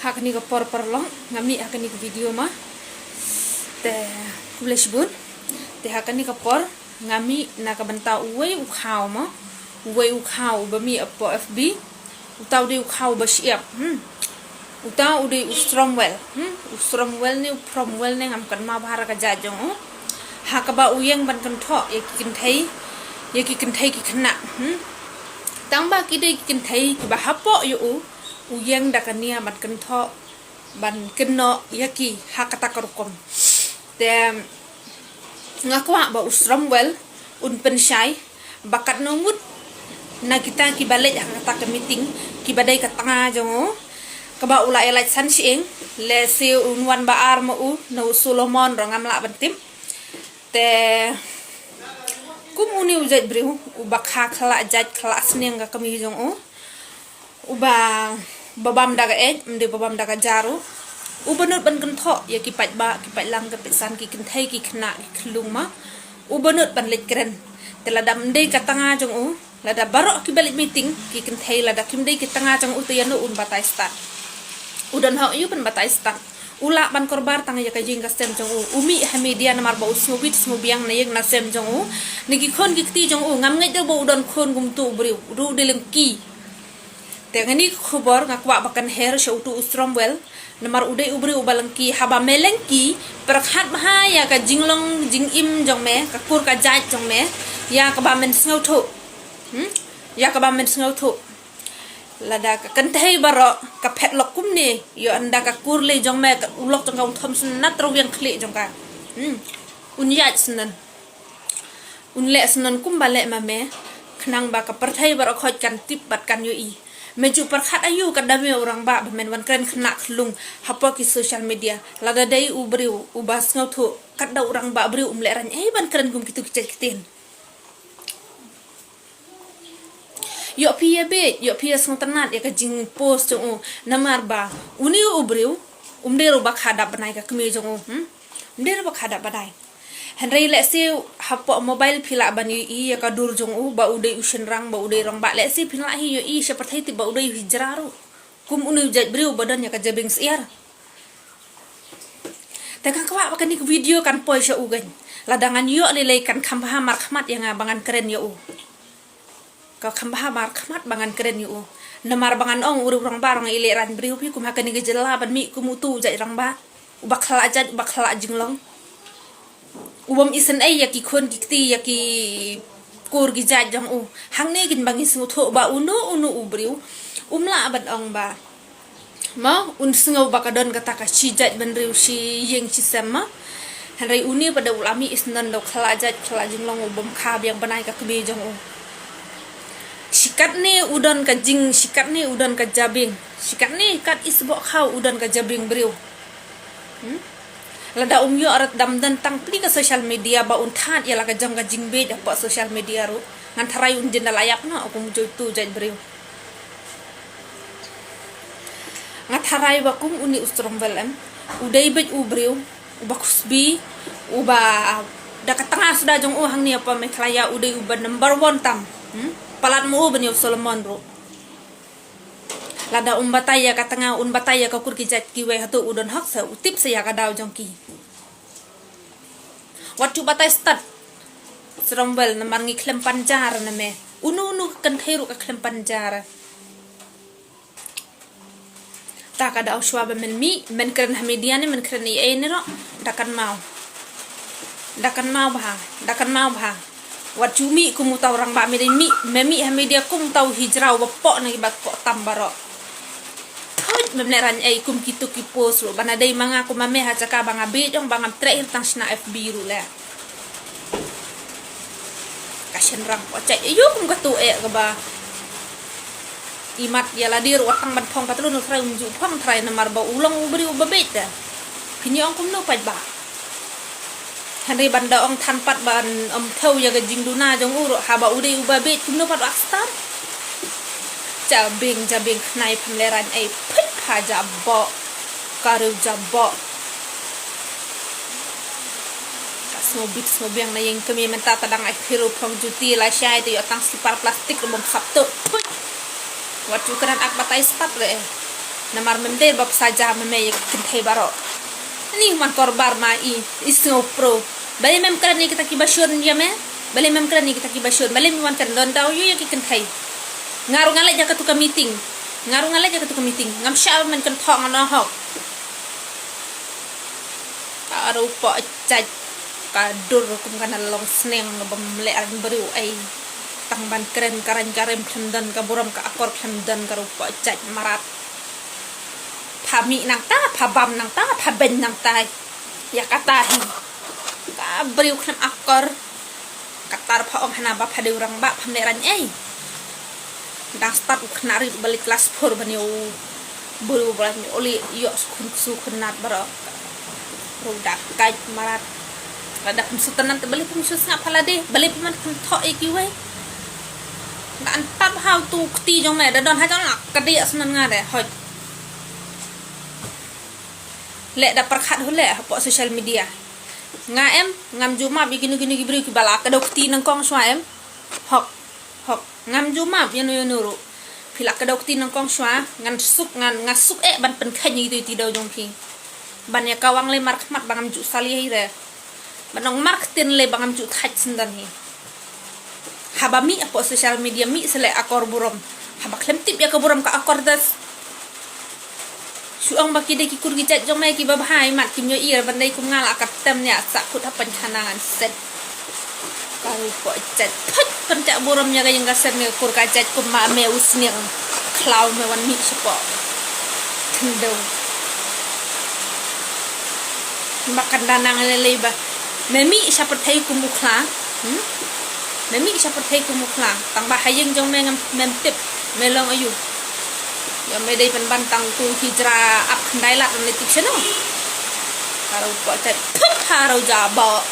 hak ni ko por long ngami hak ni ko video mah te kubles bun te hak ni ko por ngami na ka banta uwe u khao mah uwe u khao ba mi apo FB utau de u khao ba siap utau de u strongwell ni promwell ne ngam kan ma bahara ka jajong hak ba uyeng ban kan tho ye kin thai ki khna tang ba ki de kin thai ki ba hapo yu uyeng dakania ban kan tho ban kenno yaki hakata karukom te ngakwa ba usramwell un pensyai bakat nomut na kita ki balik hakata ke meeting ki badai ka tanga jongo ka ba ula elai san sieng le se unwan ba ar mo u no solomon rongam la bantim te kum uni ujat briu ubakha khala jat khala sneng ka kami jongo uba babam daga mde babam daga jaru ubanut ban kan tho ya ki pat lang ka pesan ki kin thai ki khna khlung ma ubanut ban lek kren te la dam de ka tanga jong u la da barok ki balik meeting ki kin thai la da kim de ki tanga jong u te yanu un batai start udan ha yu ban batai start ula ban korbar tanga ya ka jing ka sem jong u umi ha media namar ba usmubit smubiang na yek na sem jong u ni ki khon ki ti jong u ngam ngai da bo udan khon gum tu briu ru de leng ki te ngani khobor ngakwa bakan her shautu stromwell namar udai ubri ubalangki haba melengki prakhat bahaya ka jinglong jingim jongme ka kur ka jaj jongme ya ka ba men snau tho ya ka ba men snau tho lada ka kanthai baro ka phet lok kum ne yo anda ka kur le jongme ka ulok jong ka thom snat ro wiang khle jong ka un yaj snan un le snan kum ba le ma me khnang ba ka parthai baro khoj kan tip bat kan yo i meju perkhat ayu ka dame orang ba men wan kren khna khlung hapo ki social media lada dai ubriu ubas ngau thu kat da orang ba briu le ran ban kren gum kitu kitin yo pia song tanat ya ka jing post jong namar ba uni ubriu umde ro ba khada banai ka kmi jong umde ro ba khada badai henry le se hapo mobile phila bani I ya ka dur jong u ba ude ushen rang ba ude rong ba le se phila hi yo I seperti ti ba ude hijraru kum unu jat briu badan ya ka jabing siar tekan kwa ba kan ni video kan poi sha ugan ladangan yo le kan khambha mar khmat ya bangan keren yo ka khambha mar khmat bangan keren yo namar bangan ong uru rong ba rong ile ran briu pi kum hakani gejela ban mi kum tu jat rang ba ubak khala jinglong ubam isen ai ya ki khon ki ti ya ki kur gi ja jang u hang ne gin bangi su tho ba unu ubriu umla ban ong ba ma un sngau ba ka don kata ka chi jat ban riu si yeng chi sama hanrai uni pada ulami isnan do khala jat khala jing long ubam kha biang banai ka kbe jang u sikat ne udan ka jing sikat ne udan ka jabing sikat ne kat isbo khau udan ka jabing briu lada yo arat dam dan tang pli ka social media ba un that ya la ka jang ka jingbe da pa social media ru ngan tharai un jenda layak na aku mujoy tu jaj briu ngat tharai ba kum uni ustrom velem udai bej ubriu uba kusbi uba da ka tanga sudah jong hang ni apa me klaya udai uba number 1 tam palat mu ben yo solomon ru lada bataya ka tanga bataya ka kur ki jat ki we hatu udon hak sa utip sa ya ka daw jong ki wat chu batai start srombel na mangi klem panjar na me unu kan thairu ka klem panjar ta ka daw shwa ba men kren media ne men kren ai ne ro dakan mau ba wat chu mi kum taw rang ba mi media kum taw hijrau ba po na ba po tambaro memneran ai kum kitu ki post lo bana dai manga ko mame ha chaka banga be jong banga tre tang sna FB ru le kashen rang ko chai yu kum ka tu e ga ba imat ya la dir watang ban phong patlu no thrai unju phong thrai na mar ba ulong ubri ubabet da pinyong kum no pa ba hanri banda ong than pat ban thau ya ga jingduna jong uro ha ba ude ubabet kum no pat akstar jabing nai pamleran ai phit pha jabbo karu jabbo snobit yang na yang kami menta tadang ai khiru phong juti la shai tu tang sipar plastik bom sapto wat chu kan ak batai stap le namar memde bab saja meme kinte baro ni man korbar ma isno pro bale mem kran ni kita ki bashon ya me bale mem kran ni kita ki bashon bale mi man kan don daw yu ya ki kinte ngaru ngale ja ka meeting ngaru ngale ja ka meeting ngam sha man kan thong no hok aro po chaj ka dur kum kana long sneng bam le an bru ai tang ban kren karan karem khandan ka buram ka akor khandan ka rupa chaj marat phami nang ta phabam nang ta phaben nang ta ya kata hi ka bru khan akor katar pha ong hana ba phadeu rang ba phamne ran ai dang start ukhnari balik kelas 4 banyo buru ban oli yo su khnat baro roda kaj marat ada pemsutenan terbalik pemsusnya apa lade balik peman kentok iki we dan tap how to kti jong me don ha jong kedi asnan ngade hoj le da perkhat hole po social media nga em ngam juma bigini gini gibri ki bala ka dokti nang kong swa em hok ngam juma yanu ru phila ka dokti nang kong swa ngan suk ngan ngasuk ban pen khanyi tu ti do jong pi ban ya kawang le mark mat bangam ju sali re banong mark tin le bangam ju thach sendan hi habami apo social media mi sele akor burom haba klem tip ya ka burom ka akor das suang baki de ki kur gi chat jong mai ki babhai mat kim yo ir ban dai kum ngal akat tem nya sa khut hapan chanangan set karu po chat phot pan cha burom nya ga yang ga set me kur ka chat kum ma me usniang klau me wan mi sepo tendo makan danang lele ba memi siapa thai kumukla memi siapa thai kumukla tang ba hayeng jong mengam mentip melong ayu ya me dei pen bantang tu hijra ap khandai lat ni tik seno karo po chat haro ja ba